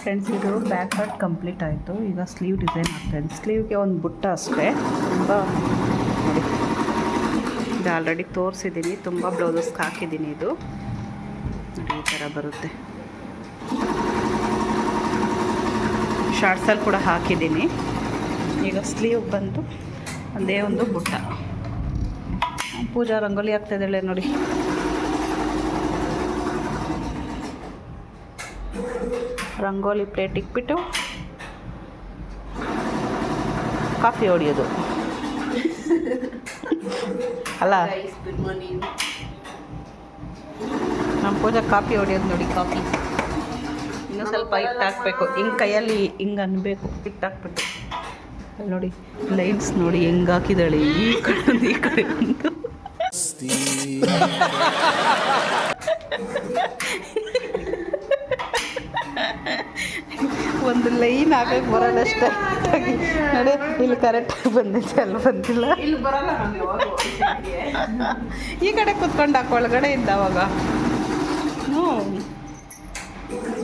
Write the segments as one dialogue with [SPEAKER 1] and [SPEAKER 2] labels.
[SPEAKER 1] Friends, ಇದು back part complete ಆಯಿತು. ಈಗ ಸ್ಲೀವ್ ಡಿಸೈನ್ ಆಗ್ತಾಯಿದೆ. ಸ್ಲೀವ್ಗೆ ಒಂದು ಬುಟ್ಟ ಅಷ್ಟೇ. ತುಂಬ ನೋಡಿ, ಇದು ಆಲ್ರೆಡಿ ತೋರಿಸಿದ್ದೀನಿ. ತುಂಬ ಬ್ಲೌಸಸ್ಗೆ ಹಾಕಿದ್ದೀನಿ. ಇದು ನೋಡಿ ಈ ಥರ ಬರುತ್ತೆ. ಶಾರ್ಟ್ಸಲ್ಲಿ ಕೂಡ ಹಾಕಿದ್ದೀನಿ. ಈಗ ಸ್ಲೀವ್ ಬಂದು ಒಂದೇ ಒಂದು ಬುಟ್ಟ. ಪೂಜಾ ರಂಗೋಲಿ ಆಗ್ತಾಯಿದ್ದಾಳೆ ನೋಡಿ. ರಂಗೋಲಿ ಪ್ಲೇಟ್ ಇಟ್ಬಿಟ್ಟು ಕಾಫಿ ಹೊಡಿಯೋದು ಅಲ್ಲ. ನಮ್ಮ ಪೂಜಾ ಕಾಫಿ ಹೊಡಿಯೋದು ನೋಡಿ. ಕಾಫಿ ಇನ್ನೂ ಸ್ವಲ್ಪ ಹಿಟ್ಟು ಹಾಕಬೇಕು. ಹಿಂಗೆ ಕೈಯಲ್ಲಿ ಹಿಂಗೆ ಅನ್ಬೇಕು. ಹಿಟ್ಟು ಹಾಕ್ಬಿಟ್ಟು ಅಲ್ಲಿ ನೋಡಿ ಲೈನ್ಸ್ ನೋಡಿ ಹೆಂಗೆ ಹಾಕಿದ್ದಾಳೆ. ಈ ಕಡೆ ಒಂದು ಈ ಕಡೆ ಒಂದು. ಒಂದು ಲೈನ್ ಹಾಕಕ್ಕೆ ಬರೋದಷ್ಟೇ ನೋಡಿ. ಇಲ್ಲಿ ಕರೆಕ್ಟಾಗಿ ಬಂದಿದೆ, ಅಲ್ಲಿ ಬಂದಿಲ್ಲ. ಇಲ್ಲಿ ಬರಲ್ಲ. ಈ ಕಡೆ ಕುತ್ಕೊಂಡು ಹಾಕೋ ಒಳಗಡೆ ಇದ್ದ ಅವಾಗ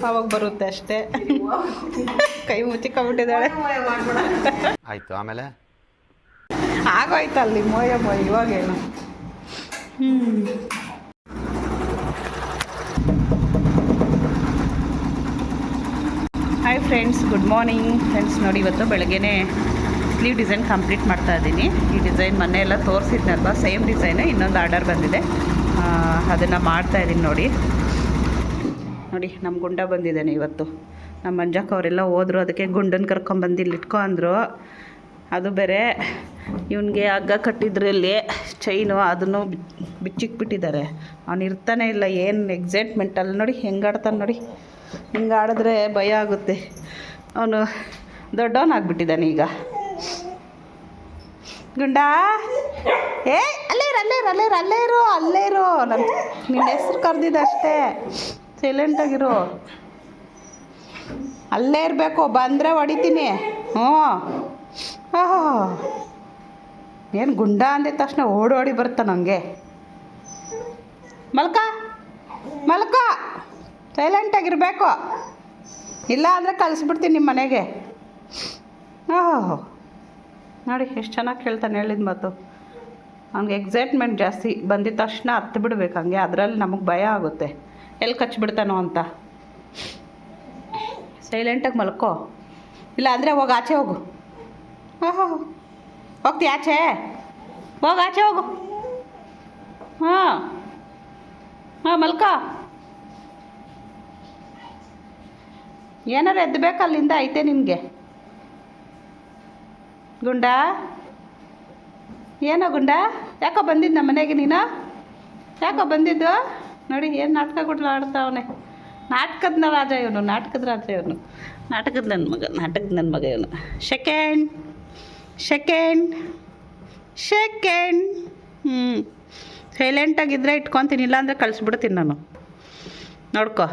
[SPEAKER 1] ಅವಾಗ ಬರುತ್ತೆ ಅಷ್ಟೇ. ಕೈ ಮುಚ್ಚಿಕೊಂಡ್ಬಿಟ್ಟಿದ್ದಾಳೆ.
[SPEAKER 2] ಆಯಿತು, ಆಮೇಲೆ
[SPEAKER 1] ಆಗೋಯ್ತು ಅಲ್ಲಿ ಮೋಯ ಇವಾಗೇನು. Hi friends, good morning friends. ನೋಡಿ, ಇವತ್ತು ಬೆಳಗ್ಗೆನೇ ಸ್ಲೀವ್ ಡಿಸೈನ್ ಕಂಪ್ಲೀಟ್ ಮಾಡ್ತಾ ಇದ್ದೀನಿ. ಈ ಡಿಸೈನ್ ಮೊನ್ನೆ ಎಲ್ಲ ತೋರಿಸಿದ್ನಲ್ವ, ಸೇಮ್ ಡಿಸೈನೇ ಇನ್ನೊಂದು ಆರ್ಡರ್ ಬಂದಿದೆ. ಅದನ್ನು ಮಾಡ್ತಾಯಿದ್ದೀನಿ ನೋಡಿ. ನೋಡಿ ನಮ್ಮ ಗುಂಡ ಬಂದಿದ್ದಾನೆ ಇವತ್ತು. ನಮ್ಮ ಮಂಜಕ್ಕ ಅವರೆಲ್ಲ ಹೋದರು, ಅದಕ್ಕೆ ಗುಂಡನ್ನು ಕರ್ಕೊಂಬಂದು ಇಲ್ಲಿ ಇಟ್ಕೊ ಅಂದರು. ಅದು ಬೇರೆ ಇವನಿಗೆ ಹಗ್ಗ ಕಟ್ಟಿದ್ರಲ್ಲಿ ಚೈನು ಅದನ್ನು ಬಿಚ್ಚಿಕ್ಬಿಟ್ಟಿದ್ದಾರೆ. ಅವನು ಇರ್ತಾನೆ ಇಲ್ಲ. ಏನು ಎಕ್ಸೈಟ್ಮೆಂಟಲ್ಲಿ ನೋಡಿ ಹೆಂಗೆ ಆಡ್ತಾನೆ ನೋಡಿ. ಹಿಂಗೆ ಆಡಿದ್ರೆ ಭಯ ಆಗುತ್ತೆ. ಅವನು ದೊಡ್ಡವನಾಗ್ಬಿಟ್ಟಿದ್ದಾನೆ ಈಗ. ಗುಂಡ ಏ ಅಲ್ಲೇ ಇರು ನನ್ನ ನಿನ್ನ ಹೆಸ್ರು ಕರೆದಿದ್ದೆ ಅಷ್ಟೇ. ಸೈಲೆಂಟಾಗಿರು. ಅಲ್ಲೇ ಇರಬೇಕು. ಬಂದರೆ ಹೊಡಿತೀನಿ. ಏನು ಗುಂಡ ಅಂದಿದ ತಕ್ಷಣ ಓಡಿ ಬರ್ತಾನೆ ನನಗೆ. ಮಲ್ಕ ಸೈಲೆಂಟಾಗಿರಬೇಕು. ಇಲ್ಲ ಅಂದರೆ ಕಳಿಸ್ಬಿಡ್ತೀನಿ ನಿಮ್ಮ ಮನೆಗೆ. ನೋಡಿ ಎಷ್ಟು ಚೆನ್ನಾಗಿ ಕೇಳ್ತಾನೆ ಹೇಳಿದ ಮಾತು. ಅವ್ನಿಗೆ ಎಕ್ಸೈಟ್ಮೆಂಟ್ ಜಾಸ್ತಿ. ಬಂದಿದ ತಕ್ಷಣ ಹತ್ತು ಬಿಡ್ಬೇಕು ಹಂಗೆ. ಅದರಲ್ಲಿ ನಮಗೆ ಭಯ ಆಗುತ್ತೆ ಎಲ್ಲಿ ಕಚ್ಚಿಬಿಡ್ತಾನೋ ಅಂತ. ಸೈಲೆಂಟಾಗಿ ಮಲ್ಕೋ. ಇಲ್ಲ ಅಂದರೆ ಹೋಗಿ ಆಚೆ ಹೋಗು. ಹೋಗ್ತಿ ಆಚೆ? ಆಚೆ ಹೋಗು. ಮಲ್ಕ. ಏನಾರು ಎದ್ದಬೇಕು ಅಲ್ಲಿಂದ. ಐತೆ ನಿನಗೆ ಗುಂಡ. ಏನೋ ಗುಂಡ, ಯಾಕೋ ಬಂದಿದ್ದು ನಮ್ಮ ಮನೆಗೆ ನೀನು? ಯಾಕೋ ಬಂದಿದ್ದು? ನೋಡಿ ಏನು ನಾಟಕಗಳು ಆಡ್ತಾವನೆ. ನಾಟಕದ ರಾಜ ಇವನು. ನಾಟಕದ ನನ್ನ ಮಗ ಇವನು. ಸೆಕೆಂಡ್ ಸೈಲೆಂಟಾಗಿದ್ದರೆ ಇಟ್ಕೊತೀನಿ. ಇಲ್ಲ ಅಂದರೆ ಕಳಿಸ್ಬಿಡ್ತೀನಿ ನಾನು. ನೋಡ್ಕೊ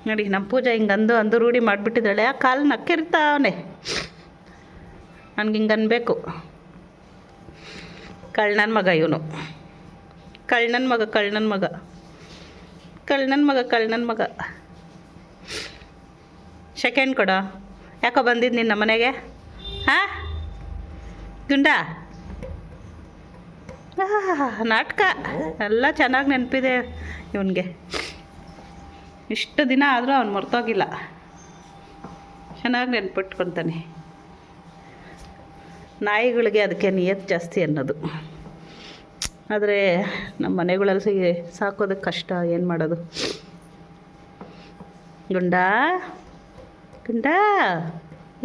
[SPEAKER 1] ನೋಡಿ, ನಮ್ಮ ಪೂಜಾ ಹಿಂಗೆ ಅಂದು ರೂಢಿ ಮಾಡಿಬಿಟ್ಟಿದ್ದಾಳೆ. ಆ ಕಾಲು ನಕ್ಕಿರ್ತಾವನೆ. ನನಗೆ ಹಿಂಗೆ ಅನ್ಬೇಕು. ಕಳ್ಳನ ಮಗ ಇವನು. ಕಳ್ಳನ ಮಗ. ಸೆಕೆಂಡ್ ಕೊಡ. ಯಾಕೋ ಬಂದಿದ್ದು ನಿನ್ನ ಮನೆಗೆ? ಗುಂಡ ನಾಟಕ ಎಲ್ಲ ಚೆನ್ನಾಗಿ ನೆನಪಿದೆ ಇವನಿಗೆ. ಇಷ್ಟು ದಿನ ಆದರೂ ಅವ್ನು ಮರ್ತೋಗಿಲ್ಲ. ಚೆನ್ನಾಗಿ ನೆನ್ಪಿಟ್ಕೊತಾನೆ. ನಾಯಿಗಳಿಗೆ ಅದಕ್ಕೆ ನಿಯತ್ತು ಜಾಸ್ತಿ ಅನ್ನೋದು. ಆದರೆ ನಮ್ಮ ಮನೆಗಳಲ್ಲಿ ಸಾಕೋದಕ್ಕೆ ಕಷ್ಟ. ಏನು ಮಾಡೋದು? ಗುಂಡ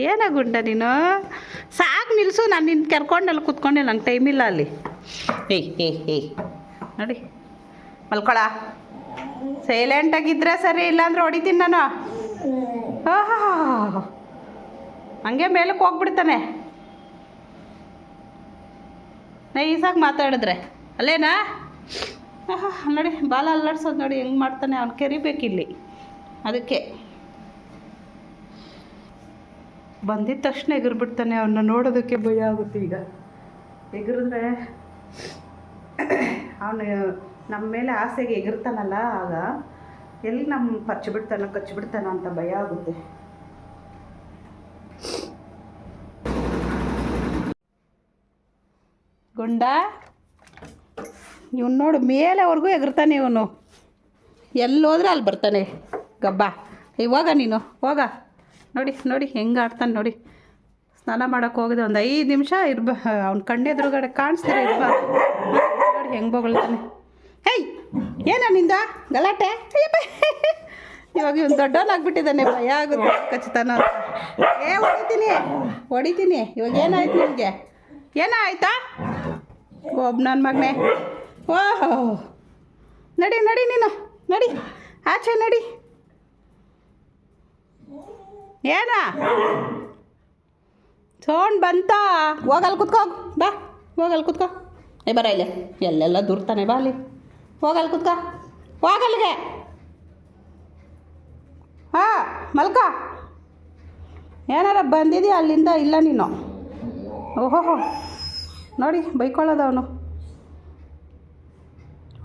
[SPEAKER 1] ಏನೋ ಗುಂಡ ನೀನು. ಸಾಕು ನಿಲ್ಲಿಸು. ನಾನು ನಿನ್ನ ಕರ್ಕೊಂಡಲ್ಲಿ ಕೂತ್ಕೊಂಡೆ. ನಂಗೆ ಟೈಮ್ ಇಲ್ಲ ಅಲ್ಲಿ. ಏಯ್ ನೋಡಿ ಮಲ್ಕೊಳ. ಸೈಲೆಂಟಾಗಿದ್ದರೆ ಸರಿ, ಇಲ್ಲಾಂದ್ರೆ ಹೊಡಿತೀನಿ ನಾನು. ಹಂಗೆ ಮೇಲಕ್ಕೆ ಹೋಗ್ಬಿಡ್ತಾನೆ ನೈಸಾಗಿ ಮಾತಾಡಿದ್ರೆ. ಅಲ್ಲೇನಾ? ನೋಡಿ ಬಾಲ ಅಲ್ಲಾಡ್ಸೋದು ನೋಡಿ ಹೆಂಗೆ ಮಾಡ್ತಾನೆ. ಅವ್ನು ಕೆರಿಬೇಕಿಲ್ಲಿ. ಅದಕ್ಕೆ ಬಂದಿದ್ದ ತಕ್ಷಣ ಎಗರ್ಬಿಡ್ತಾನೆ. ಅವನ್ನ ನೋಡೋದಕ್ಕೆ ಭಯ ಆಗುತ್ತೆ. ಈಗ ಎಗರಿದ್ರೆ ಅವನು ನಮ್ಮ ಮೇಲೆ ಆಸೆಗೆ ಎಗರ್ತಾನಲ್ಲ, ಆಗ ಎಲ್ಲಿ ನಮ್ಮ ಪಚ್ಚಿಬಿಡ್ತಾನೋ ಕಚ್ಚಿಬಿಡ್ತಾನೋ ಅಂತ ಭಯ ಆಗುತ್ತೆ. ಗುಂಡ ಇವನು ನೋಡು ಮೇಲೆವರೆಗೂ ಎಗರ್ತಾನೆ ಇವನು. ಎಲ್ಲೋದ್ರೆ ಅಲ್ಲಿ ಬರ್ತಾನೆ ಗಬ್ಬ. ಇವಾಗ ನೀನು ಹೋಗ ನೋಡಿ ನೋಡಿ ಹೆಂಗೆ ಆಡ್ತಾನೆ ನೋಡಿ. ಸ್ನಾನ ಮಾಡೋಕ್ಕೆ ಹೋಗಿದೆ ಒಂದು 5 ನಿಮಿಷ ಅವ್ನ ಕಣ್ಣೆದುರುಗಡೆ ಕಾಣಿಸ್ತಾರೆ ನೋಡಿ ಹೆಂಗೆ ಬೊಗಳ್ತಾನೆ. ಹೇಯ್ ಏನ ನಿಂದ ಗಲಾಟೆ? ಅಯ್ಯಪ್ಪ ಇವಾಗ ಇವನು ದೊಡ್ಡವನಾಗ್ಬಿಟ್ಟಿದ್ದಾನೆ, ಭಯ ಆಗುತ್ತೆ ಕಚ್ತಾನ ಅಂತ. ಹೊಡಿತೀನಿ. ಇವಾಗ ಏನಾಯ್ತು ನಿಮಗೆ? ಏನಾಯ್ತಾ ಒಬ್ಬ ನನ್ನ ಮಗನೇ? ಓಹೋ ನಡಿ ನೀನು ನಡಿ ಆಚೆ ನಡಿ. ಏನ ಸೌಂಡ್ ಬಂತಾ? ಹೋಗಲ್ಲಿ ಕುತ್ಕೋ ಬಾ, ಹೋಗಲ್ಲಿ ಕುತ್ಕೋ. ಬರ ಇಲ್ಲೇ ಎಲ್ಲೆಲ್ಲ ದೂರ್ತಾನೆ, ಬಾ ಅಲ್ಲಿ ಹೋಗಲ್ಲಿ ಕುತ್ಕೋ, ಹೋಗಲ್ಲಿಗೆ. ಹಾಂ ಮಲ್ಕ. ಏನಾರ ಬಂದಿದೆಯಾ ಅಲ್ಲಿಂದ? ಇಲ್ಲ ನೀನು. ಓಹೋ ನೋಡಿ ಬೈಕೊಳ್ಳೋದು ಅವನು,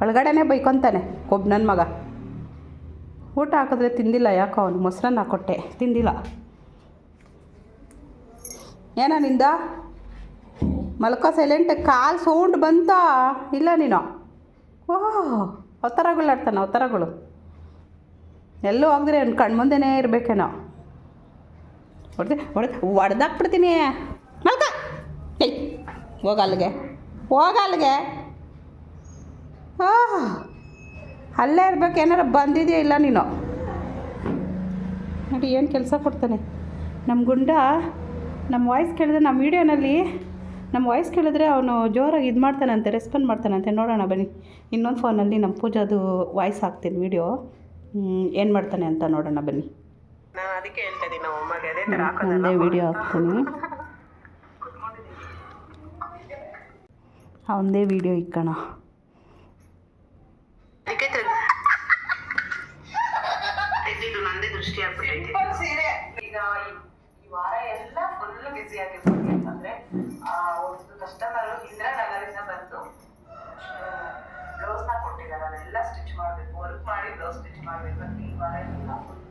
[SPEAKER 1] ಒಳಗಡೆನೇ ಬೈಕೊತಾನೆ ಒಬ್ಬ ನನ್ನ ಮಗ. ಊಟ ಹಾಕಿದ್ರೆ ತಿಂದಿಲ್ಲ, ಯಾಕೋ ಅವನು ಮೊಸರನ್ನ ಕೊಟ್ಟೆ ತಿಂದಿಲ್ಲ. ಏನ ನಿಂದ? ಮಲ್ಕೋ ಸೈಲೆಂಟ್. ಕಾಲು ಸೌಂಡ್ ಬಂತಾ? ಇಲ್ಲ ನೀನು. ಓಹ್ ಅವತಾರಗಳಾಡ್ತಾನೆ, ಅವತಾರಗಳು. ಎಲ್ಲೂ ಹೋಗಿದ್ರೆ ಅವ್ನು ಕಣ್ಮುಂದೆನೇ ಇರಬೇಕೇನೋ. ಹೊಡೆದಾಕ್ಬಿಡ್ತೀನಿ. ಮಲ್ಕ. ಏಯ್ ಹೋಗಲ್ಲಿಗೆ. ಅಲ್ಲೇ ಇರ್ಬೇಕು. ಏನಾರ ಬಂದಿದೆಯಾ? ಇಲ್ಲ ನೀನು. ನೋಡಿ ಏನು ಕೆಲಸ ಕೊಡ್ತಾನೆ ನಮ್ಮ ಗುಂಡ. ನಮ್ಮ ವಾಯ್ಸ್ ಕೇಳಿದ್ರೆ, ನಮ್ಮ ವೀಡಿಯೋನಲ್ಲಿ ನಮ್ಮ ವಾಯ್ಸ್ ಕೇಳಿದ್ರೆ ಅವನು ಜೋರಾಗಿ ಇದು ಮಾಡ್ತಾನಂತೆ, ರೆಸ್ಪಾಂಡ್ ಮಾಡ್ತಾನಂತೆ. ನೋಡೋಣ ಬನ್ನಿ. ಇನ್ನೊಂದು ಫೋನಲ್ಲಿ ನಮ್ಮ ಪೂಜಾದು ವಾಯ್ಸ್ ಹಾಕ್ತೀನಿ ವೀಡಿಯೋ, ಏನು ಮಾಡ್ತಾನೆ ಅಂತ ನೋಡೋಣ ಬನ್ನಿ. ಒಂದೇ ವೀಡಿಯೋ ಹಾಕ್ತೀನಿ, ಅವನದೇ ವೀಡಿಯೋ ಇಕ್ಕಣ.
[SPEAKER 3] ವಾರ ಎಲ್ಲ ಫುಲ್ ಬಿಸಿ ಆಗಿರ್ಬೋದು. ಯಾಕಂದ್ರೆ ಒಂದು ಕಸ್ಟಮರ್ ಇಂದಿರಾನಗರಿಂದ ಬಂದು ಬ್ಲೌಸ್ ನ ಕೊಟ್ಟಿದ್ದಾರೆ, ಅದೆಲ್ಲ ಸ್ಟಿಚ್ ಮಾಡ್ಬೇಕು, ವರ್ಕ್ ಮಾಡಿ ಬ್ಲೌಸ್ ಸ್ಟಿಚ್ ಮಾಡ್ಬೇಕು. ಈ ವಾರ ಎಲ್ಲ ಫುಲ್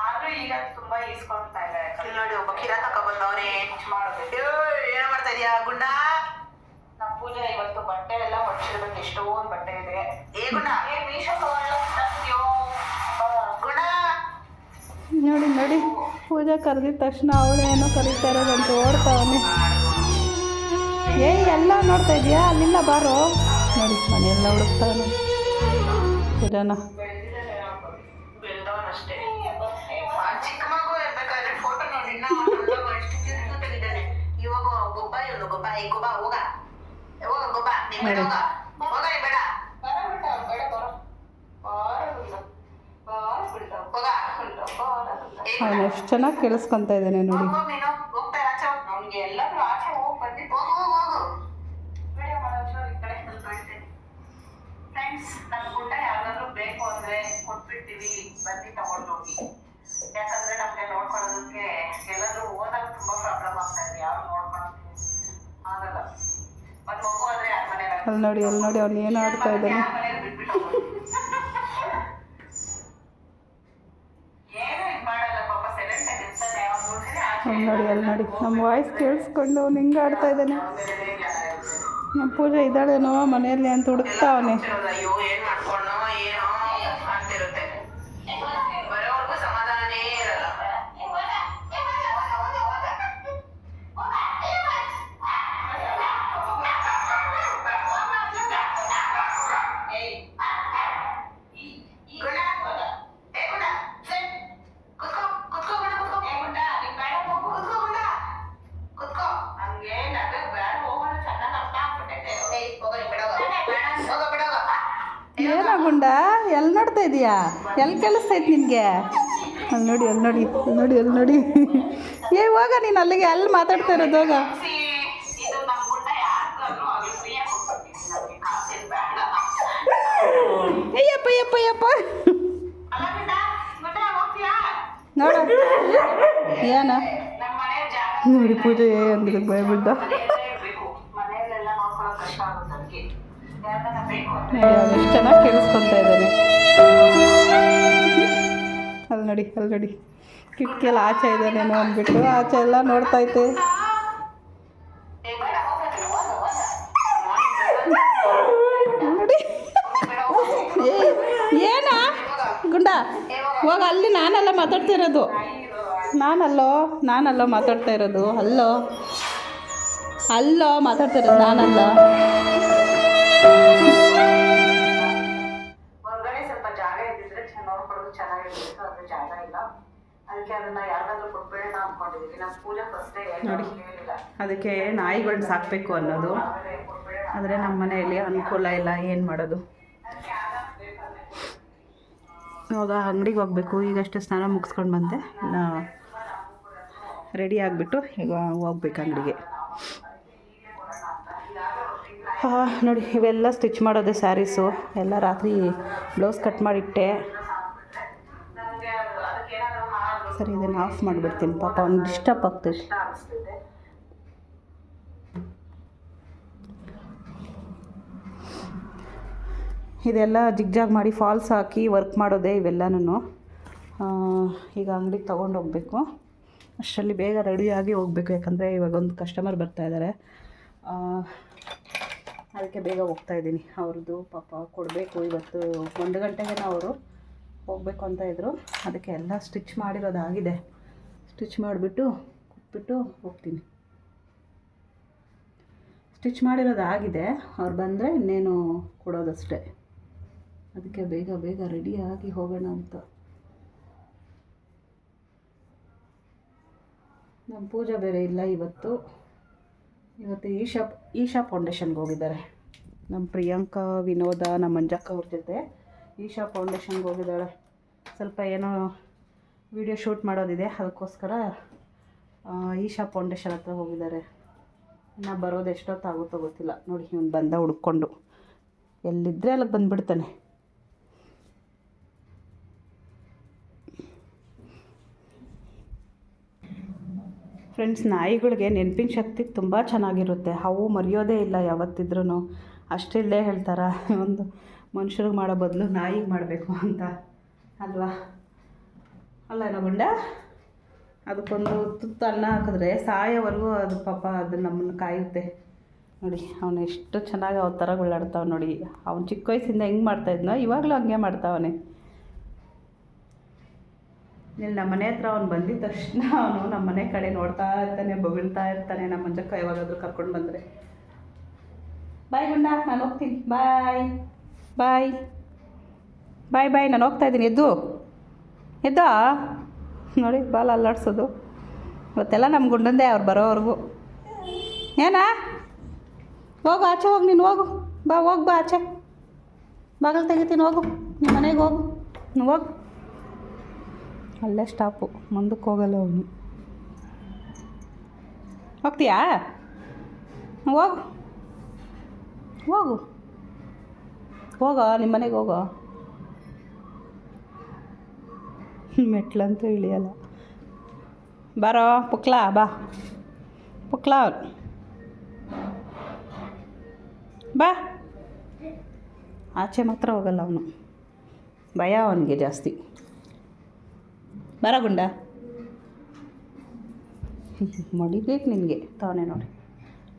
[SPEAKER 3] ಆದ್ರೂ ಈಗ ತುಂಬಾ ಈಸ್ಕೊಳ್ತಾ ಇಲ್ಲ. ನೋಡಿ ಒಬ್ಬ ಕಿರ ತಗೊಬಂದವ್ರೆ ಮಾಡ್ಬೇಕು. ಏನ ಮಾಡ್ತಾ ಇದೀಯಾ ಗುಂಡ? ನಮ್ಮ ಪೂಜೆ ಇವತ್ತು ಬಟ್ಟೆ ಎಲ್ಲ ಹೊಡ್ಸಿರ್ಬೇಕು, ಎಷ್ಟೊಂದು ಬಟ್ಟೆ ಇದೆ. ಗುಂಡ ಮೀಶೋ ಗುಣ
[SPEAKER 1] ನೋಡಿ ಪೂಜಾ ಕರೆದಿದ ತಕ್ಷಣ ಅವಳೇನೋ ಕರೀತಾ ಇರೋದಂತ ಓಡ್ತಾವನೆ. ಎಲ್ಲ ನೋಡ್ತಾ ಇದೆಯಾ? ಅಲ್ಲಿಲ್ಲ ಬಾರೋ. ನೋಡಿ ಮನೆಯೆಲ್ಲ ಹುಡುಕ್ತಾವನೆ ಪೂಜಾನ.
[SPEAKER 3] ಬೆಳ್ದವನಷ್ಟೇ, ಚಿಕ್ಕ ಮಗು ಇರ್ಬೇಕಾದ್ರೆ ಫೋಟೋ ನೋಡಿ ತೆಗಿದ್ದಾನೆ. ಇವಾಗ ಗೊಬ್ಬ ಇವನು ಗೊಬ್ಬ ಹೋಗ ಗೊಬ್ಬ ಬೇಡ
[SPEAKER 1] ಅವನು ಎಷ್ಟು ಚೆನ್ನಾಗಿ ಕೇಳಿಸ್ಕೊತಾ ಇದ್ದಾನೆ ನೋಡಿ. ಬೇಕು ಅಂದ್ರೆ ಕೊಟ್ಬಿಡ್ತೀವಿ, ಬಂದು ತಗೊಂಡು ಹೋಗಿ. ಯಾಕಂದ್ರೆ ನಮ್ಗೆ ನೋಡ್ಕೊಳ್ಳೋದಕ್ಕೆ ಎಲ್ಲಾದ್ರೂ ಹೋದಾಗ ತುಂಬಾ ಪ್ರಾಬ್ಲಮ್ ಆಗ್ತಾ ಇದೆ, ಯಾರು ನೋಡ್ಕೊಳ್ಳೋದಕ್ಕೆ ಆಗಲ್ಲ. ಒಂದ್ ಮಗು ಆದ್ರೆ ಯಾರ ಮನೆ ಅಲ್ಲಿ ನೋಡಿ ಅವ್ನು ಏನು ಆಡ್ತಾ ಇದ್ದಾನೆ. ಅಲ್ಲಿ ನೋಡಿ ನಮ್ಮ ವಾಯ್ಸ್ ಕೇಳಿಸ್ಕೊಂಡು ಅವ್ನು ಹಿಂಗೆ ಆಡ್ತಾ ಇದ್ದಾನೆ. ನಮ್ಮ ಪೂಜೆ ಇದ್ದಾಳೇನೋ ಮನೆಯಲ್ಲಿ ಅಂತ ಹುಡುಕ್ತಾ ಅವನೇ. ಏನಾಗುಂಡ ಎಲ್ಲಿ ನೋಡ್ತಾ ಇದೀಯಾ? ಎಲ್ಲಿ ಕೇಳಿಸ್ತೈತೆ ನಿನಗೆ? ಅಲ್ಲಿ ನೋಡಿ ಹೋಗ ನೀನು ಅಲ್ಲಿಗೆ, ಅಲ್ಲಿ ಮಾತಾಡ್ತಾ ಇರೋದು ಹೋಗ. ಅಯ್ಯಪ್ಪ ನೋಡ ಏನ ನೋಡಿ ಪೂಜೆ ಅಂದ್ರೆ ಭಯ ಬಿದ್ದ.
[SPEAKER 3] ಮನೆಯಲ್ಲೆಲ್ಲ ನೋಡ್ಕೊಳ್ಳೋಕೆ ಕಷ್ಟ ಆಗುತ್ತೆ. ಯಾರನ್ನ ಬೇಕು
[SPEAKER 1] ನೋಡಿ ಅವ್ನು ಎಷ್ಟು ಚೆನ್ನಾಗಿ ಕೇಳಿಸ್ಕೊತಾ ಇದ್ದಾನೆ. ಅಲ್ಲಿ ನೋಡಿ ಕಿಟಕಿಯಲ್ಲಿ ಆಚೆ ಇದ್ದಾನೇನೋ ಅಂದ್ಬಿಟ್ಟು ಆಚೆ ಎಲ್ಲ ನೋಡ್ತೈತೆ. ನೋಡಿ ಏನಾ ಗುಂಡ ಹೋಗ ಅಲ್ಲಿ ನಾನಲ್ಲ ಮಾತಾಡ್ತಿರೋದು, ನಾನಲ್ಲೋ ಮಾತಾಡ್ತಾ ಇರೋದು, ಅಲ್ಲೋ ಮಾತಾಡ್ತಾ ಇರೋದು ನಾನಲ್ಲ.
[SPEAKER 3] ಹೊರಗಡೆ ಸ್ವಲ್ಪ ಜಾಗ ಇದ್ದಿದ್ರೆ ನೋಡ್ಕೊಳ್ಳೋದು ಚೆನ್ನಾಗಿರ್ತಿತ್ತು, ಅದು ಜಾಗ ಇಲ್ಲ. ಅದಕ್ಕೆ ಅದನ್ನ ಯಾರಿಗಾದ್ರೂ ಕೊಟ್ಬೇಡ ಅನ್ಕೊಂಡಿದೀವಿ. ನಮ್ಮ ಪೂಜೆ ಫಸ್ಟೇ
[SPEAKER 1] ನೋಡಿ ಅದಕ್ಕೆ ನಾಯಿಗಳನ್ನ ಸಾಕಬೇಕು ಅನ್ನೋದು, ಆದರೆ ನಮ್ಮ ಮನೆಯಲ್ಲಿ ಅನುಕೂಲ ಇಲ್ಲ, ಏನು ಮಾಡೋದು. ಇವಾಗ ಅಂಗಡಿಗೆ ಹೋಗ್ಬೇಕು. ಈಗಷ್ಟೇ ಸ್ನಾನ ಮುಗಿಸ್ಕೊಂಡು ಬಂದೆ, ರೆಡಿ ಆಗಿಬಿಟ್ಟು ಈಗ ಹೋಗ್ಬೇಕು ಅಂಗಡಿಗೆ. ನೋಡಿ ಇವೆಲ್ಲ ಸ್ಟಿಚ್ ಮಾಡೋದೆ ಸ್ಯಾರೀಸು ಎಲ್ಲ. ರಾತ್ರಿ ಬ್ಲೌಸ್ ಕಟ್ ಮಾಡಿಟ್ಟೆ. ಸರಿ ಇದನ್ನು ಆಫ್ ಮಾಡಿಬಿಡ್ತೀನಿ, ಪಾಪ ಅವ್ನಿಗೆ ಡಿಸ್ಟರ್ಬ್ ಆಗ್ತೈತೆ. ಇದೆಲ್ಲ ಜಿಗ್ಜಾಗ್ ಮಾಡಿ ಫಾಲ್ಸ್ ಹಾಕಿ ವರ್ಕ್ ಮಾಡೋದೆ ಇವೆಲ್ಲನೂ. ಈಗ ಅಂಗಡಿಗೆ ತೊಗೊಂಡೋಗ್ಬೇಕು. ಅಷ್ಟರಲ್ಲಿ ಬೇಗ ರೆಡಿಯಾಗಿ ಹೋಗ್ಬೇಕು, ಯಾಕಂದರೆ ಇವಾಗ ಒಂದು ಕಸ್ಟಮರ್ ಬರ್ತಾಯಿದ್ದಾರೆ, ಅದಕ್ಕೆ ಬೇಗ ಹೋಗ್ತಾಯಿದ್ದೀನಿ. ಅವ್ರದ್ದು ಪಾಪ ಕೊಡಬೇಕು. ಇವತ್ತು 1 ಗಂಟೆಗೆ ಅವರು ಹೋಗಬೇಕು ಅಂತ ಇದ್ದರು. ಅದಕ್ಕೆ ಎಲ್ಲ ಸ್ಟಿಚ್ ಮಾಡಿರೋದಾಗಿದೆ. ಸ್ಟಿಚ್ ಮಾಡಿಬಿಟ್ಟು ಕೊಟ್ಬಿಟ್ಟು ಹೋಗ್ತೀನಿ. ಸ್ಟಿಚ್ ಮಾಡಿರೋದಾಗಿದೆ, ಅವ್ರು ಬಂದರೆ ಇನ್ನೇನು ಕೊಡೋದಷ್ಟೇ. ಅದಕ್ಕೆ ಬೇಗ ರೆಡಿಯಾಗಿ ಹೋಗೋಣ ಅಂತ. ನಮ್ಮ ಪೂಜೆ ಬೇರೆ ಇಲ್ಲ ಇವತ್ತು ಈಶಾ ಫೌಂಡೇಶನ್ಗೆ ಹೋಗಿದ್ದಾರೆ. ನಮ್ಮ ಪ್ರಿಯಾಂಕಾ, ವಿನೋದ, ನಮ್ಮ ಮಂಜಕ್ಕ ಅವ್ರ ಜೊತೆ ಈಶಾ ಫೌಂಡೇಶನ್ಗೆ ಹೋಗಿದ್ದಾಳೆ. ಸ್ವಲ್ಪ ಏನೋ ವಿಡಿಯೋ ಶೂಟ್ ಮಾಡೋದಿದೆ, ಅದಕ್ಕೋಸ್ಕರ ಈಶಾ ಫೌಂಡೇಶನ್ ಹತ್ರ ಹೋಗಿದ್ದಾರೆ. ಇನ್ನು ಬರೋದು ಎಷ್ಟೊತ್ತಾಗುತ್ತೋ ಗೊತ್ತಿಲ್ಲ. ನೋಡಿ ಇವನು ಬಂದ ಹುಡ್ಕೊಂಡು, ಎಲ್ಲಿದ್ದರೆ ಅಲ್ಲಿಗೆ ಬಂದುಬಿಡ್ತಾನೆ. ಫ್ರೆಂಡ್ಸ್, ನಾಯಿಗಳಿಗೆ ನೆನಪಿನ ಶಕ್ತಿ ತುಂಬ ಚೆನ್ನಾಗಿರುತ್ತೆ. ಅವು ಮರೆಯೋದೇ ಇಲ್ಲ ಯಾವತ್ತಿದ್ರೂ. ಅಷ್ಟಿಲ್ಲದೆ ಹೇಳ್ತಾರೆ, ಒಂದು ಮನುಷ್ಯರಿಗೆ ಮಾಡೋ ಬದಲು ನಾಯಿಗೆ ಮಾಡಬೇಕು ಅಂತ ಅಲ್ವಾ? ಅಲ್ಲೇನೋ ಗುಂಡ? ಅದಕ್ಕೊಂದು ತುತ್ತು ಅನ್ನ ಹಾಕಿದ್ರೆ ಸಾಯೋವರೆಗೂ ಅದು ಪಾಪ ಅದು ನಮ್ಮನ್ನು ಕಾಯುತ್ತೆ. ನೋಡಿ ಅವನು ಎಷ್ಟು ಚೆನ್ನಾಗಿ ಅವ್ರ ಥರ ಗುಳ್ಳಾಡ್ತಾವೆ ನೋಡಿ. ಅವ್ನು ಚಿಕ್ಕ ವಯಸ್ಸಿಂದ ಹೆಂಗೆ ಮಾಡ್ತಾಯಿದ್ನೋ ಇವಾಗಲೂ ಹಂಗೆ ಮಾಡ್ತಾವನೆ. ಇಲ್ಲಿ ನಮ್ಮ ಮನೆ ಹತ್ರ ಅವ್ನು ಬಂದಿದ್ದ ತಕ್ಷಣ ಅವನು ನಮ್ಮ ಮನೆ ಕಡೆ ನೋಡ್ತಾ ಇರ್ತಾನೆ, ಬೊಗಳ್ತಾ ಇರ್ತಾನೆ. ನಮ್ಮ ಮಂಜಕ್ಕ ಯಾವಾಗಾದರೂ ಕರ್ಕೊಂಡು ಬಂದರೆ. ಬಾಯ್ ಗುಂಡ, ನಾನು ಹೋಗ್ತೀನಿ. ಬಾಯ್ ನಾನು ಹೋಗ್ತಾಯಿದ್ದೀನಿ. ಎದ್ದೋ ನೋಡಿ ಬಾಲ್ ಅಲ್ಲಾಡ್ಸೋದು. ಇವತ್ತೆಲ್ಲ ನಮ್ಮ ಗುಂಡಂದೇ ಅವ್ರು ಬರೋವರೆಗೂ. ಏನಾ ಹೋಗು, ಆಚೆ ಹೋಗಿ ನೀನು, ಹೋಗು ಬಾ ಆಚೆ. ಬಾಗಿಲು ತೆಗಿತೀನಿ, ಹೋಗು ನಿಮ್ಮ ಮನೆಗೆ ಹೋಗು. ಹೋಗು, ಅಲ್ಲೇ ಸ್ಟಾಪು, ಮುಂದಕ್ಕೆ ಹೋಗಲ್ಲ ಅವನು. ಹೋಗ್ತೀಯಾ? ಹೋಗೋ ನಿಮ್ಮ ಮನೆಗೆ ಹೋಗೋ. ಮೆಟ್ಲಂತೂ ಇಳಿಯಲ್ಲ. ಬಾರೋ ಪುಕ್ಲಾ, ಬಾ. ಆಚೆ ಮಾತ್ರ ಹೋಗಲ್ಲ ಅವನು, ಭಯ ಅವನಿಗೆ ಜಾಸ್ತಿ. ಬರ ಗುಂಡ, ಮಡಿಬೇಕು ನಿನಗೆ ತಾವನೆ.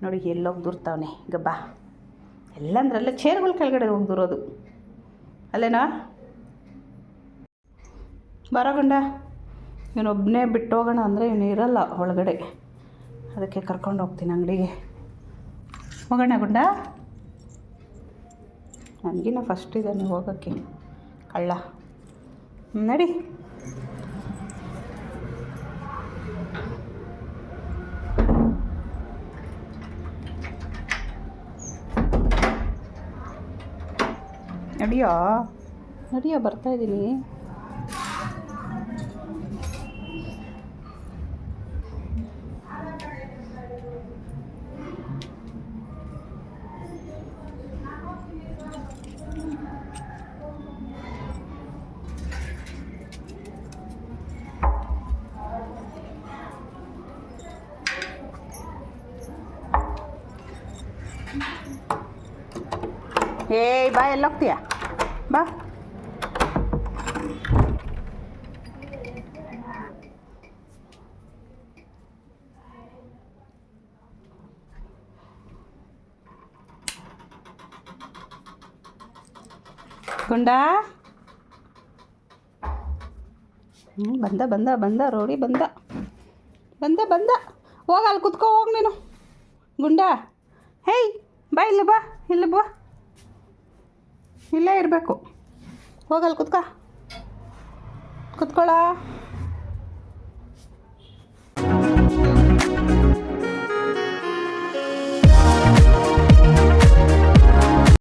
[SPEAKER 1] ನೋಡಿ ಎಲ್ಲೋಗಿ ದೂರ್ತಾವನೆ. ಈಗ ಬಾ. ಎಲ್ಲಂದ್ರಲ್ಲೇ ಚೇರ್ಗಳ ಕೆಳಗಡೆ ಹೋಗಿ ದೂರೋದು ಅಲ್ಲೇನಾ? ಬರ ಗುಂಡ. ಇವನೊಬ್ಬನೇ ಬಿಟ್ಟು ಹೋಗೋಣ ಅಂದರೆ ಇವನು ಇರಲ್ಲ ಒಳಗಡೆ, ಅದಕ್ಕೆ ಕರ್ಕೊಂಡು ಹೋಗ್ತೀನಿ ಅಂಗಡಿಗೆ. ಹೋಗೋಣ ಗುಂಡ. ನನಗಿನ್ನ ಫಸ್ಟ್ ಇದ್ದಾನೆ ಹೋಗೋಕ್ಕೆ ಕಳ್ಳ. ನಡಿ. ನಡಿಯೋ ಬರ್ತಾಯಿದ್ದೀನಿ. ಏಯ್ ಬಾ ಎಲ್ಲೋಗ್ತೀಯ ಬಾ. ಗುಂಡ ಬಂದ ಬಂದ ಬಂದ ರೋಡಿ ಬಂದ ಬಂದ ಬಂದ. ಹೋಗ ಅಲ್ಲಿ ಕುತ್ಕೋ ಹೋಗಿ ನೀನು ಗುಂಡ. ಹೇಯ್ ಬಾ ಇಲ್ಲ ಬಾ ಇಲ್ಲ ಬಾ, ಇಲ್ಲೇ ಇರಬೇಕು. ಹೋಗಲ್ಲಿ ಕುತ್ಕೊಳ್ಳ.